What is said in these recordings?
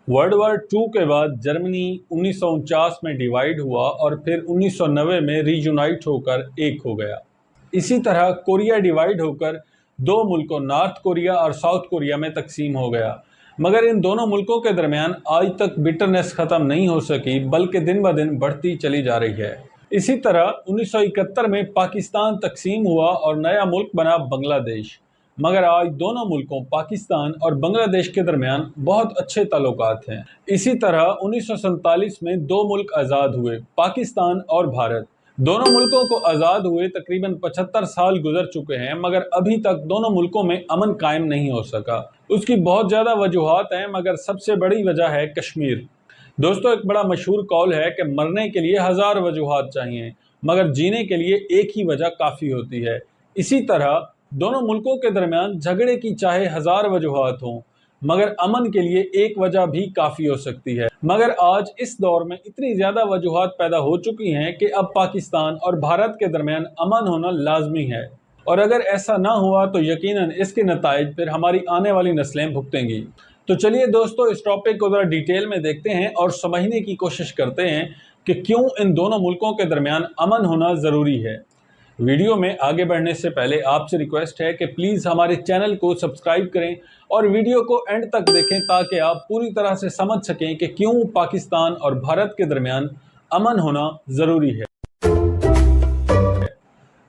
World war to के बाद Germany 1949 में डिवाइड हुआ और फिर 1990 में रीयूनाइट होकर एक हो गया। इसी तरह कोरिया डिवाइड होकर दो मुल्कों नॉर्थ कोरिया और साउथ कोरिया में तकसीम हो गया, मगर इन दोनों मुल्कों के दरमियान आज तक बिटरनेस ख़त्म नहीं हो सकी, बल्कि दिन ब दिन बढ़ती चली जा रही है। इसी तरह 1971 में पाकिस्तान तकसीम हुआ और नया मुल्क बना बांग्लादेश, मगर आज दोनों मुल्कों पाकिस्तान और बांग्लादेश के दरमियान बहुत अच्छे ताल्लुकात हैं। इसी तरह 1947 में दो मुल्क आज़ाद हुए, पाकिस्तान और भारत। दोनों मुल्कों को आज़ाद हुए तकरीबन 75 साल गुजर चुके हैं, मगर अभी तक दोनों मुल्कों में अमन कायम नहीं हो सका। उसकी बहुत ज़्यादा वजूहात हैं, मगर सबसे बड़ी वजह है कश्मीर। दोस्तों, एक बड़ा मशहूर कौल है कि मरने के लिए 1000 वजूहात चाहिए, मगर जीने के लिए एक ही वजह काफ़ी होती है। इसी तरह दोनों मुल्कों के दरमियान झगड़े की चाहे 1000 वजूहात हों, मगर अमन के लिए एक वजह भी काफ़ी हो सकती है। मगर आज इस दौर में इतनी ज़्यादा वजूहात पैदा हो चुकी हैं कि अब पाकिस्तान और भारत के दरमियान अमन होना लाजमी है, और अगर ऐसा ना हुआ तो यकीनन इसके नताइज फिर हमारी आने वाली नस्लें भुगतेंगी। तो चलिए दोस्तों, इस टॉपिक को ज़रा डिटेल में देखते हैं और समझने की कोशिश करते हैं कि क्यों इन दोनों मुल्कों के दरमियान अमन होना ज़रूरी है। वीडियो में आगे बढ़ने से पहले आपसे रिक्वेस्ट है कि प्लीज़ हमारे चैनल को सब्सक्राइब करें और वीडियो को एंड तक देखें, ताकि आप पूरी तरह से समझ सकें कि क्यों पाकिस्तान और भारत के दरमियान अमन होना ज़रूरी है।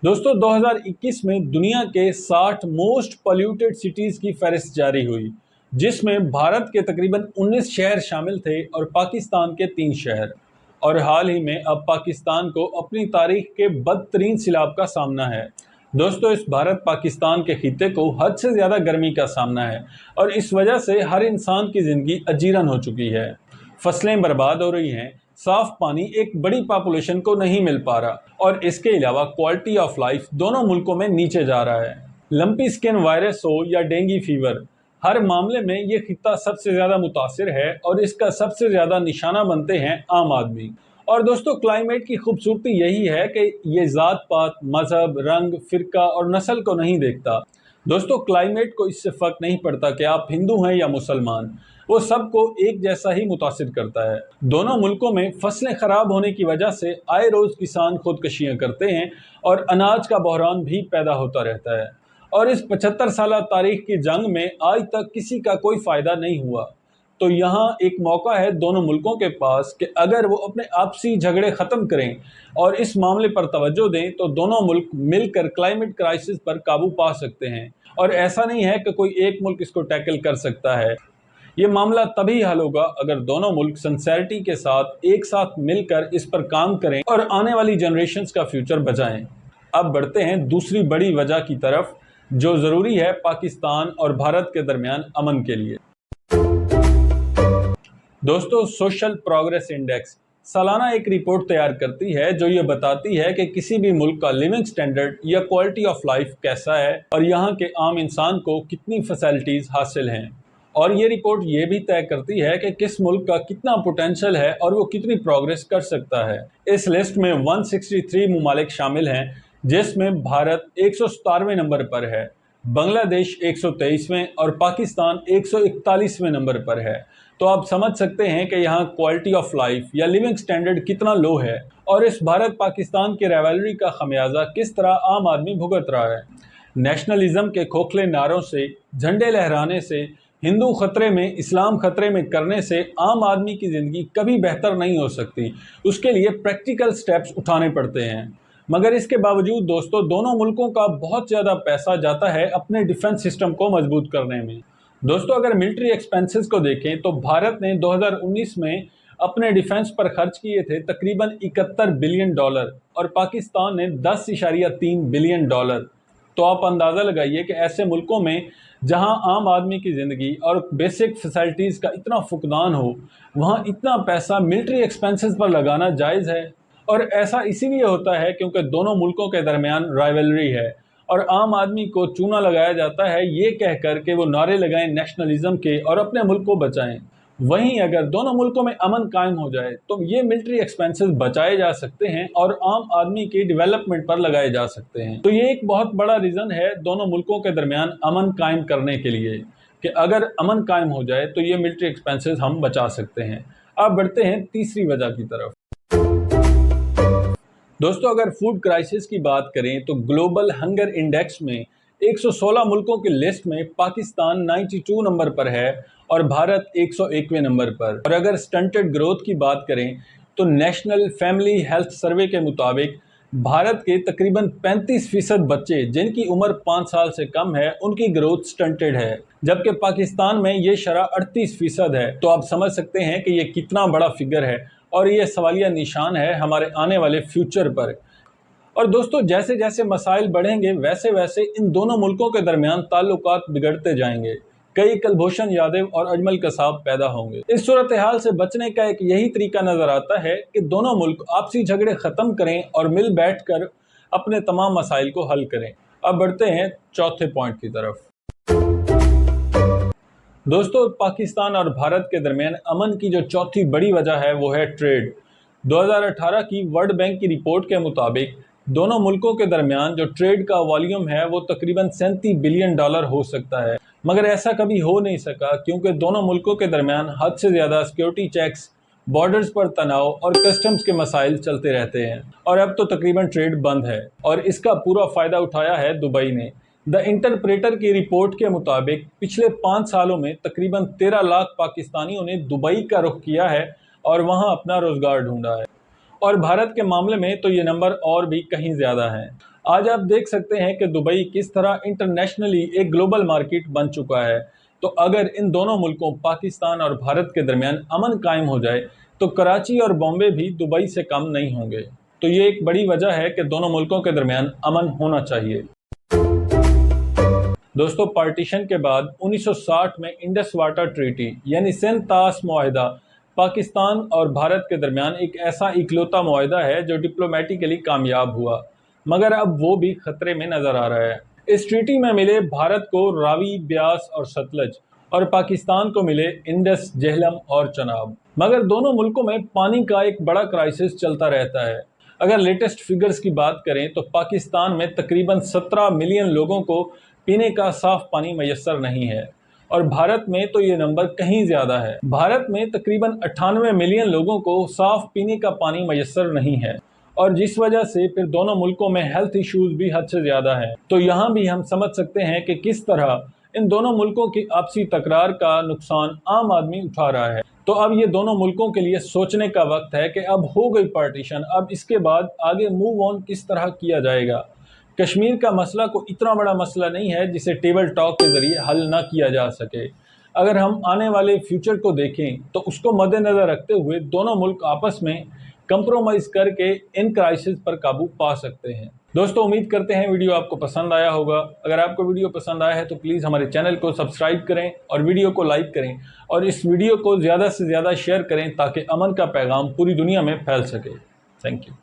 दोस्तों, 2021 में दुनिया के 60 मोस्ट पोल्यूटेड सिटीज़ की फहरिस्त जारी हुई, जिसमें भारत के तकरीबन 19 शहर शामिल थे और पाकिस्तान के 3 शहर। और हाल ही में अब पाकिस्तान को अपनी तारीख के बदतरीन सैलाब का सामना है। दोस्तों, इस भारत पाकिस्तान के खित्ते को हद से ज़्यादा गर्मी का सामना है और इस वजह से हर इंसान की ज़िंदगी अजीरन हो चुकी है। फसलें बर्बाद हो रही हैं, साफ़ पानी एक बड़ी पॉपुलेशन को नहीं मिल पा रहा, और इसके अलावा क्वालिटी ऑफ लाइफ दोनों मुल्कों में नीचे जा रहा है। लंपी स्किन वायरस हो या डेंगू फीवर, हर मामले में ये खित्ता सबसे ज़्यादा मुतासिर है और इसका सबसे ज़्यादा निशाना बनते हैं आम आदमी। और दोस्तों, क्लाइमेट की खूबसूरती यही है कि ये ज़ात पात, मज़हब, रंग, फ़िरका और नस्ल को नहीं देखता। दोस्तों, क्लाइमेट को इससे फ़र्क नहीं पड़ता कि आप हिंदू हैं या मुसलमान, वो सबको एक जैसा ही मुतासिर करता है। दोनों मुल्कों में फसलें ख़राब होने की वजह से आए रोज़ किसान खुदकशियाँ करते हैं और अनाज का बहरान भी पैदा होता रहता है। और इस 75 साल तारीख की जंग में आज तक किसी का कोई फ़ायदा नहीं हुआ। तो यहाँ एक मौका है दोनों मुल्कों के पास कि अगर वो अपने आपसी झगड़े ख़त्म करें और इस मामले पर तवज्जो दें, तो दोनों मुल्क मिलकर क्लाइमेट क्राइसिस पर काबू पा सकते हैं। और ऐसा नहीं है कि कोई एक मुल्क इसको टैकल कर सकता है। ये मामला तभी हल होगा अगर दोनों मुल्क सिंसेरिटी के साथ एक साथ मिलकर इस पर काम करें और आने वाली जनरेशन्स का फ्यूचर बचाएं। अब बढ़ते हैं दूसरी बड़ी वजह की तरफ, जो ज़रूरी है पाकिस्तान और भारत के दरमियान अमन के लिए। दोस्तों, सोशल प्रोग्रेस इंडेक्स सालाना एक रिपोर्ट तैयार करती है जो ये बताती है कि किसी भी मुल्क का लिविंग स्टैंडर्ड या क्वालिटी ऑफ लाइफ कैसा है और यहाँ के आम इंसान को कितनी फैसिलिटीज़ हासिल हैं। और ये रिपोर्ट ये भी तय करती है कि किस मुल्क का कितना पोटेंशियल है और वो कितनी प्रोग्रेस कर सकता है। इस लिस्ट में 163 ममालिक शामिल हैं, जिसमें भारत 197वें नंबर पर है, बांग्लादेश 123वें और पाकिस्तान 141वें नंबर पर है। तो आप समझ सकते हैं कि यहाँ क्वालिटी ऑफ लाइफ या लिविंग स्टैंडर्ड कितना लो है और इस भारत पाकिस्तान की राइवलरी का खमियाजा किस तरह आम आदमी भुगत रहा है। नेशनलिज्म के खोखले नारों से, झंडे लहराने से, हिंदू खतरे में, इस्लाम खतरे में करने से आम आदमी की ज़िंदगी कभी बेहतर नहीं हो सकती। उसके लिए प्रैक्टिकल स्टेप्स उठाने पड़ते हैं। मगर इसके बावजूद दोस्तों, दोनों मुल्कों का बहुत ज़्यादा पैसा जाता है अपने डिफेंस सिस्टम को मजबूत करने में। दोस्तों, अगर मिलिट्री एक्सपेंसेस को देखें तो भारत ने 2019 में अपने डिफेंस पर खर्च किए थे तकरीबन 71 बिलियन डॉलर और पाकिस्तान ने 10.3 बिलियन डॉलर। तो आप अंदाज़ा लगाइए कि ऐसे मुल्कों में जहां आम आदमी की ज़िंदगी और बेसिक फैसिलिटीज़ का इतना फुकदान हो, वहां इतना पैसा मिलिट्री एक्सपेंसेस पर लगाना जायज़ है। और ऐसा इसीलिए होता है क्योंकि दोनों मुल्कों के दरमियान राइवलरी है और आम आदमी को चूना लगाया जाता है ये कहकर के वो नारे लगाएं नेशनलिज्म के और अपने मुल्क को बचाएं। वहीं अगर दोनों मुल्कों में अमन कायम हो जाए तो ये मिलिट्री एक्सपेंसेस बचाए जा सकते हैं और आम आदमी की डेवलपमेंट पर लगाए जा सकते हैं। तो ये एक बहुत बड़ा रीज़न है दोनों मुल्कों के दरमियान अमन कायम करने के लिए। कि अगर अमन कायम हो जाए तो ये मिलिट्री एक्सपेंसेस हम बचा सकते हैं। अब बढ़ते हैं तीसरी वजह की तरफ। दोस्तों, अगर फूड क्राइसिस की बात करें तो ग्लोबल हंगर इंडेक्स में 116 मुल्कों की लिस्ट में पाकिस्तान 92 नंबर पर है और भारत 101वें नंबर पर। और अगर स्टंटेड ग्रोथ की बात करें तो नेशनल फैमिली हेल्थ सर्वे के मुताबिक भारत के तकरीबन 35% बच्चे जिनकी उम्र 5 साल से कम है उनकी ग्रोथ स्टंटेड है, जबकि पाकिस्तान में ये शरह 38% है। तो आप समझ सकते हैं कि ये कितना बड़ा फिगर है और ये सवालिया निशान है हमारे आने वाले फ्यूचर पर। और दोस्तों, जैसे जैसे मसाइल बढ़ेंगे वैसे वैसे इन दोनों मुल्कों के दरमियान ताल्लुकात बिगड़ते जाएंगे। कई कुलभूषण यादव और अजमल कसाब पैदा होंगे। इस सूरत हाल से बचने का एक यही तरीका नजर आता है कि दोनों मुल्क आपसी झगड़े खत्म करें और मिल बैठकर अपने तमाम मसाइल को हल करें। अब बढ़ते हैं चौथे पॉइंट की तरफ। दोस्तों, पाकिस्तान और भारत के दरमियान अमन की जो चौथी बड़ी वजह है वो है ट्रेड। 2018 की वर्ल्ड बैंक की रिपोर्ट के मुताबिक दोनों मुल्कों के दरमियान जो ट्रेड का वॉल्यूम है वो तकरीबन $37 बिलियन हो सकता है, मगर ऐसा कभी हो नहीं सका क्योंकि दोनों मुल्कों के दरमियान हद से ज़्यादा सिक्योरिटी चेक्स, बॉर्डर्स पर तनाव और कस्टम्स के मसाइल चलते रहते हैं। और अब तो तकरीबन ट्रेड बंद है और इसका पूरा फ़ायदा उठाया है दुबई ने। द इंटरप्रेटर की रिपोर्ट के मुताबिक पिछले 5 सालों में तकरीबन 13 लाख पाकिस्तानियों ने दुबई का रुख किया है और वहां अपना रोजगार ढूंढा है। और भारत के मामले में तो ये नंबर और भी कहीं ज़्यादा है। आज आप देख सकते हैं कि दुबई किस तरह इंटरनेशनली एक ग्लोबल मार्केट बन चुका है। तो अगर इन दोनों मुल्कों पाकिस्तान और भारत के दरमियान अमन कायम हो जाए तो कराची और बॉम्बे भी दुबई से कम नहीं होंगे। तो ये एक बड़ी वजह है कि दोनों मुल्कों के दरमियान अमन होना चाहिए। दोस्तों, पार्टीशन के बाद 1960 में इंडस वाटर ट्रीटी यानी सिंध-तास मुआहिदा पाकिस्तान और भारत के दरमियान एक ऐसा इकलौता मुआहिदा है जो डिप्लोमेटिकली कामयाब हुआ, मगर अब वो भी खतरे में नजर आ रहा है। इस ट्रीटी में मिले भारत को रावी, ब्यास और सतलज और पाकिस्तान को मिले इंडस, झेलम और चनाब। मगर दोनों मुल्कों में पानी का एक बड़ा क्राइसिस चलता रहता है। अगर लेटेस्ट फिगर्स की बात करें तो पाकिस्तान में तकरीबन 17 मिलियन लोगों को पीने का साफ पानी मैसर नहीं है और भारत में तो ये नंबर कहीं ज़्यादा है। भारत में तकरीबन 98 मिलियन लोगों को साफ पीने का पानी मैसर नहीं है और जिस वजह से फिर दोनों मुल्कों में हेल्थ इश्यूज भी हद से ज़्यादा हैं। तो यहाँ भी हम समझ सकते हैं कि किस तरह इन दोनों मुल्कों की आपसी तकरार का नुकसान आम आदमी उठा रहा है। तो अब ये दोनों मुल्कों के लिए सोचने का वक्त है कि अब हो गई पार्टीशन, अब इसके बाद आगे मूव ऑन किस तरह किया जाएगा। कश्मीर का मसला कोई इतना बड़ा मसला नहीं है जिसे टेबल टॉक के ज़रिए हल ना किया जा सके। अगर हम आने वाले फ्यूचर को देखें तो उसको मद्देनज़र रखते हुए दोनों मुल्क आपस में कंप्रोमाइज़ करके इन क्राइसिस पर काबू पा सकते हैं। दोस्तों, उम्मीद करते हैं वीडियो आपको पसंद आया होगा। अगर आपको वीडियो पसंद आया है तो प्लीज़ हमारे चैनल को सब्सक्राइब करें और वीडियो को लाइक करें और इस वीडियो को ज़्यादा से ज़्यादा शेयर करें ताकि अमन का पैगाम पूरी दुनिया में फैल सके। Thank you.